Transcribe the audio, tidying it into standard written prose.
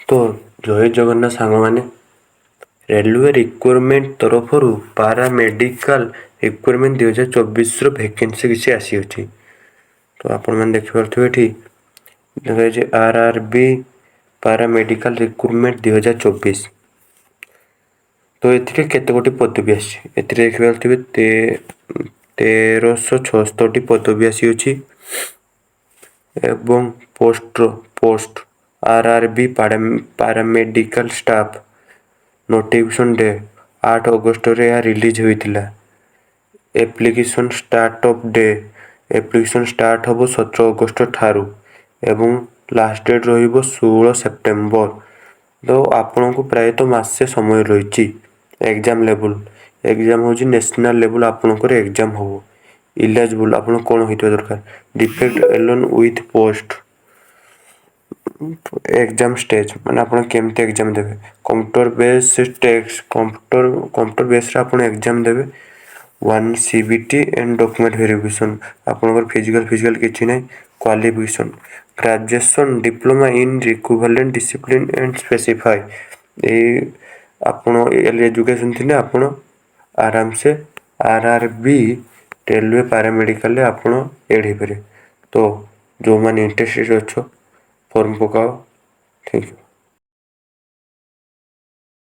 तो जय जगन्नाथ सांग मैंने रेलवे रिक्वायरमेंट तरफ पारामेडिकल रिक्वायरमेंट 2024 वैकेंसी किसी आसी अच्छी। तो आपण मैंने देखिपे ये आरआरबी पारामेडिकल रिक्वायरमेंट 2024। तो ये गोटी पदवी देखिए 1376 पदवी आसी एवं post RRB paramedical staff notification day 8 अगस्त रिलीज होता। Application start of day application start हम 17 अगस्त ठारू एवं लास्ट डेट रहिबो 16 सेप्टेम्बर। तो आपण को प्रायतः मासे समय रही एग्जाम लेवल एग्जाम हूँ नेशनल लेवल आपणकर एग्जाम हम इलिजिबल आप कौन होता दरकार defect along with post exam stage माने आप केमती एग्जाम देवे computer base test computer base exam देवे 1 सीबीटी एंड डॉक्यूमेंट वेरिफिकेशन आपनकर फिजिकल किछि नै qualification graduation diploma in equivalent discipline and specify ए आपण एजुकेशन थिने आपण आराम से आरआरबी रेलवे पैरामेडिकल आपण एड हो पारे। तो जो माने इंटरेस्टेड अच्छो फॉर्म पकाओ। Thank you.